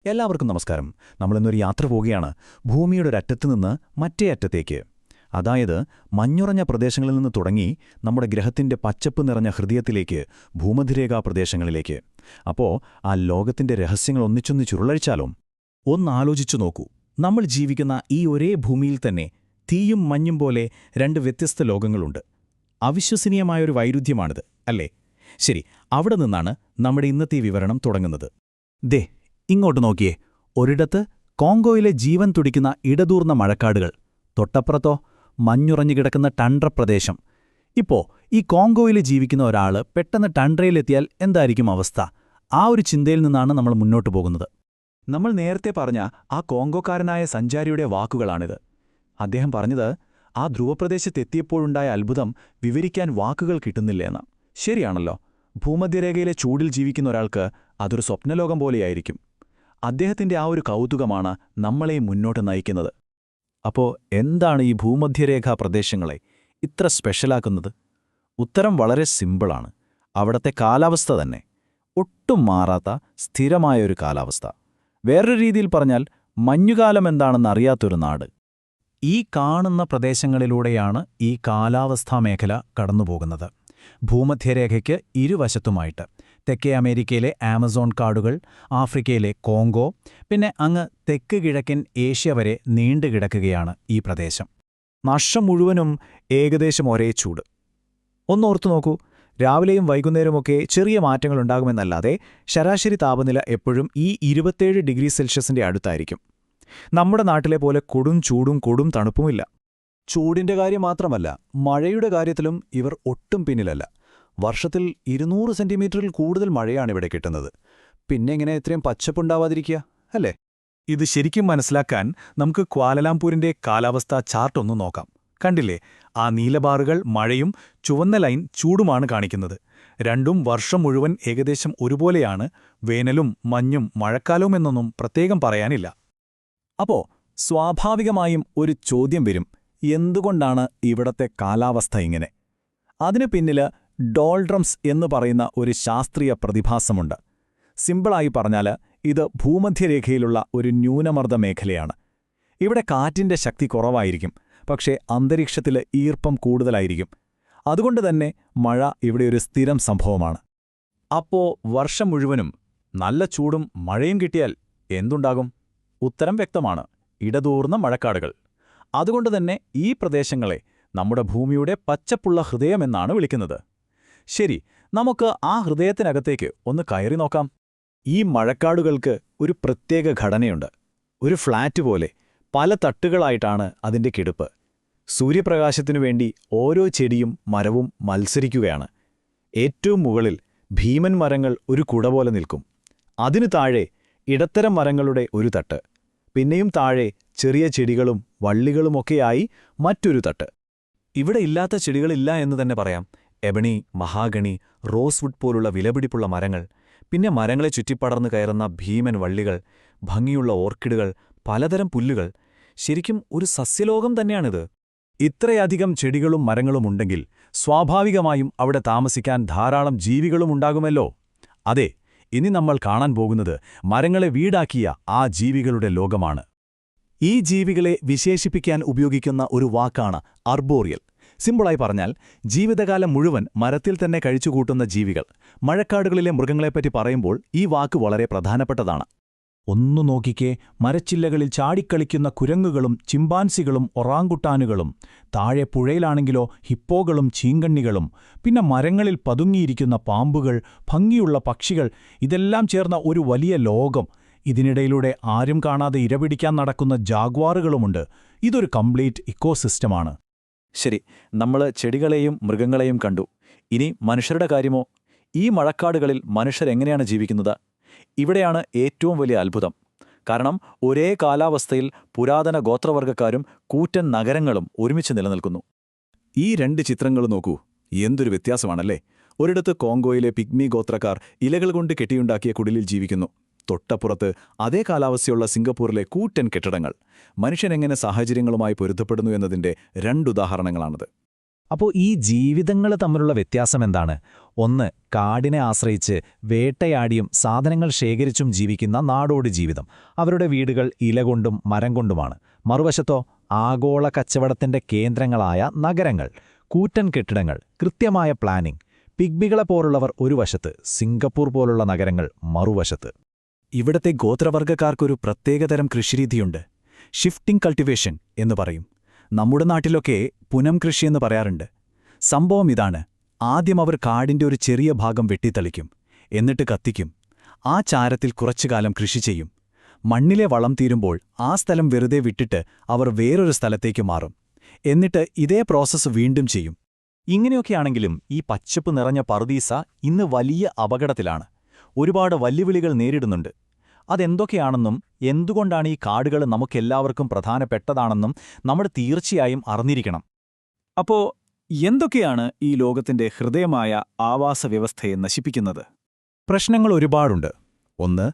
എല്ലാവർക്കും നമസ്കാരം. നമ്മളിന്നൊരു യാത്ര പോവുകയാണ് ഭൂമിയുടെ ഒരറ്റത്ത് നിന്ന് മറ്റേ അറ്റത്തേക്ക്. അതായത് മഞ്ഞുറഞ്ഞ പ്രദേശങ്ങളിൽ നിന്ന് തുടങ്ങി നമ്മുടെ ഗ്രഹത്തിന്റെ പച്ചപ്പ് നിറഞ്ഞ ഹൃദയത്തിലേക്ക്, ഭൂമധ്യരേഖാ പ്രദേശങ്ങളിലേക്ക്. അപ്പോൾ ആ ലോകത്തിന്റെ രഹസ്യങ്ങൾ ഒന്നിച്ചൊന്ന് ചുരുളഴിച്ചാലോ? ഒന്നാലോചിച്ചു നോക്കൂ. നമ്മൾ ജീവിക്കുന്ന ഈ ഒരേ ഭൂമിയിൽ തന്നെ തീയും മഞ്ഞും പോലെ രണ്ട് വ്യത്യസ്ത ലോകങ്ങളുണ്ട്. അവിശ്വസനീയമായൊരു വൈരുദ്ധ്യമാണിത്, അല്ലേ? ശരി, അവിടെ നിന്നാണ് നമ്മുടെ ഇന്നത്തെ വിവരണം തുടങ്ങുന്നത്. ദേ, ഇങ്ങോട്ട് നോക്കിയേ. ഒരിടത്ത് കോങ്കോയിലെ ജീവൻ തുടിക്കുന്ന ഇടതൂർന്ന മഴക്കാടുകൾ, തൊട്ടപ്പുറത്തോ മഞ്ഞുറഞ്ഞു കിടക്കുന്ന ടണ്ട്ര പ്രദേശം. ഇപ്പോ ഈ കോങ്കോയിൽ ജീവിക്കുന്ന ഒരാള് പെട്ടെന്ന് ടണ്ട്രയിലെത്തിയാൽ എന്തായിരിക്കും അവസ്ഥ? ആ ഒരു ചിന്തയിൽ നിന്നാണ് നമ്മൾ മുന്നോട്ടു പോകുന്നത്. നമ്മൾ നേരത്തെ പറഞ്ഞ ആ കോങ്കോക്കാരനായ സഞ്ചാരിയുടെ വാക്കുകളാണിത്. അദ്ദേഹം പറഞ്ഞത് ആ ധ്രുവപ്രദേശത്തെത്തിയപ്പോഴുണ്ടായ അത്ഭുതം വിവരിക്കാൻ വാക്കുകൾ കിട്ടുന്നില്ലെന്ന്. ശരിയാണല്ലോ. ഭൂമധ്യരേഖയിലെ ചൂടിൽ ജീവിക്കുന്ന ഒരാൾക്ക് അതൊരു സ്വപ്നലോകം പോലെയായിരിക്കും. അദ്ദേഹത്തിന്റെ ആ ഒരു കൗതുകമാണ് നമ്മളെ മുന്നോട്ട് നയിക്കുന്നത്. അപ്പോൾ എന്താണ് ഈ ഭൂമധ്യരേഖാ പ്രദേശങ്ങളെ ഇത്ര സ്പെഷ്യലാക്കുന്നത്? ഉത്തരം വളരെ സിമ്പിളാണ്. അവിടത്തെ കാലാവസ്ഥ തന്നെ. ഒട്ടും മാറാത്ത സ്ഥിരമായൊരു കാലാവസ്ഥ. വേറൊരു രീതിയിൽ പറഞ്ഞാൽ മഞ്ഞുകാലം എന്താണെന്ന് അറിയാത്തൊരു നാട്. ഈ കാണുന്ന പ്രദേശങ്ങളിലൂടെയാണ് ഈ കാലാവസ്ഥാ മേഖല കടന്നുപോകുന്നത്. ഭൂമധ്യരേഖയ്ക്ക് ഇരുവശത്തുമായിട്ട് തെക്കേ അമേരിക്കയിലെ ആമസോൺ കാടുകൾ, ആഫ്രിക്കയിലെ കോങ്കോ, പിന്നെ അങ്ങ് തെക്ക് കിഴക്കൻ ഏഷ്യ വരെ നീണ്ടുകിടക്കുകയാണ് ഈ പ്രദേശം. വർഷം മുഴുവനും ഏകദേശം ഒരേ ചൂട്. ഒന്നോർത്തു നോക്കൂ. രാവിലെയും വൈകുന്നേരമൊക്കെ ചെറിയ മാറ്റങ്ങളുണ്ടാകുമെന്നല്ലാതെ ശരാശരി താപനില എപ്പോഴും ഈ 27 ഡിഗ്രി സെൽഷ്യസിന്റെ അടുത്തായിരിക്കും. നമ്മുടെ നാട്ടിലെ പോലെ കൊടും ചൂടും കൊടും തണുപ്പുമില്ല. ചൂടിന്റെ കാര്യം മാത്രമല്ല, മഴയുടെ കാര്യത്തിലും ഇവർ ഒട്ടും പിന്നിലല്ല. വർഷത്തിൽ 200 സെന്റിമീറ്ററിൽ കൂടുതൽ മഴയാണ് ഇവിടെ കിട്ടുന്നത്. പിന്നെ എങ്ങനെ ഇത്രയും പച്ചപ്പുണ്ടാവാതിരിക്കുക, അല്ലേ? ഇത് ശരിക്കും മനസ്സിലാക്കാൻ നമുക്ക് ക്വാലലാംപൂരിന്റെ കാലാവസ്ഥാ ചാർട്ട് ഒന്ന് നോക്കാം. കണ്ടില്ലേ? ആ നീലബാറുകൾ മഴയും ചുവന്ന ലൈൻ ചൂടുമാണ് കാണിക്കുന്നത്. രണ്ടും വർഷം മുഴുവൻ ഏകദേശം ഒരുപോലെയാണ്. വേനലും മഞ്ഞും മഴക്കാലവും എന്നൊന്നും പ്രത്യേകം പറയാനില്ല. അപ്പോ സ്വാഭാവികമായും ഒരു ചോദ്യം വരും. എന്തുകൊണ്ടാണ് ഇവിടത്തെ കാലാവസ്ഥ ഇങ്ങനെ? അതിനു പിന്നില് ഡോൾഡ്രംസ് എന്ന് പറയുന്ന ഒരു ശാസ്ത്രീയ പ്രതിഭാസമുണ്ട്. സിമ്പിളായി പറഞ്ഞാൽ ഇത് ഭൂമധ്യരേഖയിലുള്ള ഒരു ന്യൂനമർദ്ദ മേഖലയാണ്. ഇവിടെ കാറ്റിന്റെ ശക്തി കുറവായിരിക്കും, പക്ഷേ അന്തരീക്ഷത്തിൽ ഈർപ്പം കൂടുതലായിരിക്കും. അതുകൊണ്ടുതന്നെ മഴ ഇവിടെ ഒരു സ്ഥിരം സംഭവമാണ്. അപ്പോ വർഷം മുഴുവനും നല്ല ചൂടും മഴയും കിട്ടിയാൽ എന്തുണ്ടാകും? ഉത്തരം വ്യക്തമാണ്: ഇടതൂർന്ന മഴക്കാടുകൾ. അതുകൊണ്ടുതന്നെ ഈ പ്രദേശങ്ങളെ നമ്മുടെ ഭൂമിയുടെ പച്ചപ്പുള്ള ഹൃദയമെന്നാണ് വിളിക്കുന്നത്. ശരി, നമുക്ക് ആ ഹൃദയത്തിനകത്തേക്ക് ഒന്ന് കയറി നോക്കാം. ഈ മഴക്കാടുകൾക്ക് ഒരു പ്രത്യേക ഘടനയുണ്ട്. ഒരു ഫ്ലാറ്റ് പോലെ പല തട്ടുകളായിട്ടാണ് അതിന്റെ കിടപ്പ്. സൂര്യപ്രകാശത്തിനു വേണ്ടി ഓരോ ചെടിയും മരവും മത്സരിക്കുകയാണ്. ഏറ്റവും മുകളിൽ ഭീമൻ മരങ്ങൾ ഒരു കുട പോലെ നിൽക്കും. അതിനു താഴെ ഇടത്തരം മരങ്ങളുടെ ഒരു തട്ട്. പിന്നെയും താഴെ ചെറിയ ചെടികളും വള്ളികളുമൊക്കെയായി മറ്റൊരു തട്ട്. ഇവിടെ ഇല്ലാത്ത ചെടികളില്ല എന്ന് തന്നെ പറയാം. എബണി, മഹാഗണി, റോസ്വുഡ് പോലുള്ള വിലപിടിപ്പുള്ള മരങ്ങൾ, പിന്നെ മരങ്ങളെ ചുറ്റിപ്പടർന്നു കയറുന്ന ഭീമൻ വള്ളികൾ, ഭംഗിയുള്ള ഓർക്കിഡുകൾ, പലതരം പുല്ലുകൾ. ശരിക്കും ഒരു സസ്യലോകം തന്നെയാണിത്. ഇത്രയധികം ചെടികളും മരങ്ങളും ഉണ്ടെങ്കിൽ സ്വാഭാവികമായും അവിടെ താമസിക്കാൻ ധാരാളം ജീവികളും ഉണ്ടാകുമല്ലോ. അതെ, ഇനി നമ്മൾ കാണാൻ പോകുന്നത് മരങ്ങളെ വീടാക്കിയ ആ ജീവികളുടെ ലോകമാണ്. ഈ ജീവികളെ വിശേഷിപ്പിക്കാൻ ഉപയോഗിക്കുന്ന ഒരു വാക്കാണ് അർബോറിയൽ. സിമ്പിളായി പറഞ്ഞാൽ ജീവിതകാലം മുഴുവൻ മരത്തിൽ തന്നെ കഴിച്ചുകൂട്ടുന്ന ജീവികൾ. മഴക്കാടുകളിലെ മൃഗങ്ങളെപ്പറ്റി പറയുമ്പോൾ ഈ വാക്ക് വളരെ പ്രധാനപ്പെട്ടതാണ്. ഒന്നു നോക്കിക്കേ. മരച്ചില്ലകളിൽ ചാടിക്കളിക്കുന്ന കുരങ്ങുകളും ചിമ്പാൻസികളും ഒറാങ്കുട്ടാനുകളും, താഴെ പുഴയിലാണെങ്കിലോ ഹിപ്പോകളും ചീങ്കണ്ണികളും, പിന്നെ മരങ്ങളിൽ പതുങ്ങിയിരിക്കുന്ന പാമ്പുകൾ, ഭംഗിയുള്ള പക്ഷികൾ, ഇതെല്ലാം ചേർന്ന ഒരു വലിയ ലോകം. ഇതിനിടയിലൂടെ ആരും കാണാതെ ഇരപിടിക്കാൻ നടക്കുന്ന ജാഗ്വാറുകളുമുണ്ട്. ഇതൊരു കംപ്ലീറ്റ് ഇക്കോസിസ്റ്റമാണ്. ശരി, നമ്മൾ ചെടികളെയും മൃഗങ്ങളെയും കണ്ടു. ഇനി മനുഷ്യരുടെ കാര്യമോ? ഈ മഴക്കാടുകളിൽ മനുഷ്യരെങ്ങനെയാണ് ജീവിക്കുന്നത്? ഇവിടെയാണ് ഏറ്റവും വലിയ അത്ഭുതം. കാരണം ഒരേ കാലാവസ്ഥയിൽ പുരാതന ഗോത്രവർഗ്ഗക്കാരും കൂറ്റൻ നഗരങ്ങളും ഒരുമിച്ച് നിലനിൽക്കുന്നു. ഈ രണ്ട് ചിത്രങ്ങൾ നോക്കൂ. എന്തൊരു വ്യത്യാസമാണല്ലേ? ഒരിടത്ത് കോങ്കോയിലെ പിഗ്മി ഗോത്രക്കാർ ഇലകൾ കൊണ്ട് കെട്ടിയുണ്ടാക്കിയ കുടിലിൽ ജീവിക്കുന്നു. തൊട്ടപ്പുറത്ത് അതേ കാലാവസ്ഥയുള്ള സിംഗപ്പൂരിലെ കൂറ്റൻ കെട്ടിടങ്ങൾ. മനുഷ്യനെങ്ങനെ സാഹചര്യങ്ങളുമായി പൊരുത്തപ്പെടുന്നു എന്നതിൻ്റെ രണ്ടുദാഹരണങ്ങളാണത്. അപ്പോൾ ഈ ജീവിതങ്ങൾ തമ്മിലുള്ള വ്യത്യാസം എന്താണ്? ഒന്ന്, കാടിനെ ആശ്രയിച്ച് വേട്ടയാടിയും സാധനങ്ങൾ ശേഖരിച്ചും ജീവിക്കുന്ന നാടോടി ജീവിതം. അവരുടെ വീടുകൾ ഇലകൊണ്ടും മരം കൊണ്ടുമാണ്. മറുവശത്തോ ആഗോള കച്ചവടത്തിന്റെ കേന്ദ്രങ്ങളായ നഗരങ്ങൾ, കൂറ്റൻ കെട്ടിടങ്ങൾ, കൃത്യമായ പ്ലാനിംഗ്. പിഗ്മികളെ പോലുള്ളവർ ഒരു വശത്ത്, സിംഗപ്പൂർ പോലുള്ള നഗരങ്ങൾ മറുവശത്ത്. ഇവിടത്തെ ഗോത്രവർഗ്ഗക്കാർക്കൊരു പ്രത്യേകതരം കൃഷിരീതിയുണ്ട്. ഷിഫ്റ്റിംഗ് കൾട്ടിവേഷൻ എന്ന് പറയും. നമ്മുടെ നാട്ടിലൊക്കെ പുനം കൃഷിയെന്ന് പറയാറുണ്ട്. സംഭവം ഇതാണ്: ആദ്യം അവർ കാടിന്റെ ഒരു ചെറിയ ഭാഗം വെട്ടിത്തളിക്കും, എന്നിട്ട് കത്തിക്കും. ആ ചാരത്തിൽ കുറച്ചുകാലം കൃഷി ചെയ്യും. മണ്ണിലെ വളം തീരുമ്പോൾ ആ സ്ഥലം വെറുതെ വിട്ടിട്ട് അവർ വേറൊരു സ്ഥലത്തേക്ക് മാറും. എന്നിട്ട് ഇതേ പ്രോസസ്സ് വീണ്ടും ചെയ്യും. ഇങ്ങനെയൊക്കെയാണെങ്കിലും ഈ പച്ചപ്പ് നിറഞ്ഞ പറുദീസ ഇന്ന് വലിയ അപകടത്തിലാണ്. ഒരുപാട് വെല്ലുവിളികൾ നേരിടുന്നുണ്ട്. അതെന്തൊക്കെയാണെന്നും എന്തുകൊണ്ടാണ് ഈ കാടുകൾ നമുക്കെല്ലാവർക്കും പ്രധാനപ്പെട്ടതാണെന്നും നമ്മൾ തീർച്ചയായും അറിഞ്ഞിരിക്കണം. അപ്പോ എന്തൊക്കെയാണ് ഈ ലോകത്തിന്റെ ഹൃദയമായ ആവാസവ്യവസ്ഥയെ നശിപ്പിക്കുന്നത്? പ്രശ്നങ്ങൾ ഒരുപാടുണ്ട്. ഒന്ന്,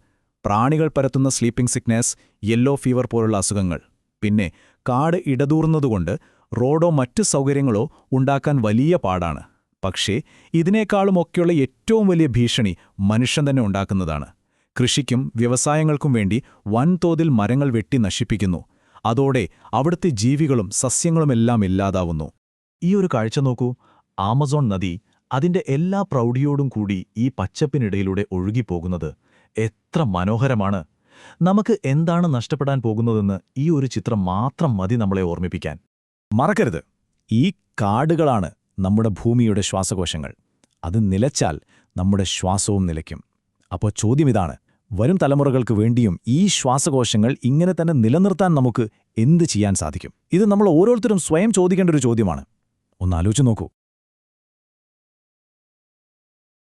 പ്രാണികൾ പരത്തുന്ന സ്ലീപ്പിംഗ് സിക്നസ്, യെല്ലോ ഫീവർ പോലുള്ള അസുഖങ്ങൾ. പിന്നെ കാട് ഇടതൂർന്നതുകൊണ്ട് റോഡോ മറ്റു സൗകര്യങ്ങളോ ഉണ്ടാക്കാൻ വലിയ പാടാണ്. പക്ഷേ ഇതിനേക്കാളുമൊക്കെയുള്ള ഏറ്റവും വലിയ ഭീഷണി മനുഷ്യൻ തന്നെ ഉണ്ടാക്കുന്നതാണ്. കൃഷിക്കും വ്യവസായങ്ങൾക്കും വേണ്ടി വൻതോതിൽ മരങ്ങൾ വെട്ടി നശിപ്പിക്കുന്നു. അതോടെ അവിടുത്തെ ജീവികളും സസ്യങ്ങളുമെല്ലാം ഇല്ലാതാവുന്നു. ഈ ഒരു കാഴ്ച നോക്കൂ. ആമസോൺ നദി അതിന്റെ എല്ലാ പ്രൗഢിയോടും കൂടി ഈ പച്ചപ്പിനിടയിലൂടെ ഒഴുകിപ്പോകുന്നത് എത്ര മനോഹരമാണ്! നമുക്ക് എന്താണ് നഷ്ടപ്പെടാൻ പോകുന്നതെന്ന് ഈ ഒരു ചിത്രം മാത്രം മതി നമ്മളെ ഓർമ്മിപ്പിക്കാൻ. മറക്കരുത്, ഈ കാടുകളാണ് നമ്മുടെ ഭൂമിയുടെ ശ്വാസകോശങ്ങൾ. അത് നിലച്ചാൽ നമ്മുടെ ശ്വാസവും നിലയ്ക്കും. അപ്പോൾ ചോദ്യമിതാണ്: വരും തലമുറകൾക്ക് വേണ്ടിയും ഈ ശ്വാസകോശങ്ങൾ ഇങ്ങനെ തന്നെ നിലനിർത്താൻ നമുക്ക് എന്ത് ചെയ്യാൻ സാധിക്കും? ഇത് നമ്മൾ ഓരോരുത്തരും സ്വയം ചോദിക്കേണ്ട ഒരു ചോദ്യമാണ്. ഒന്നാലോചിച്ച് നോക്കൂ.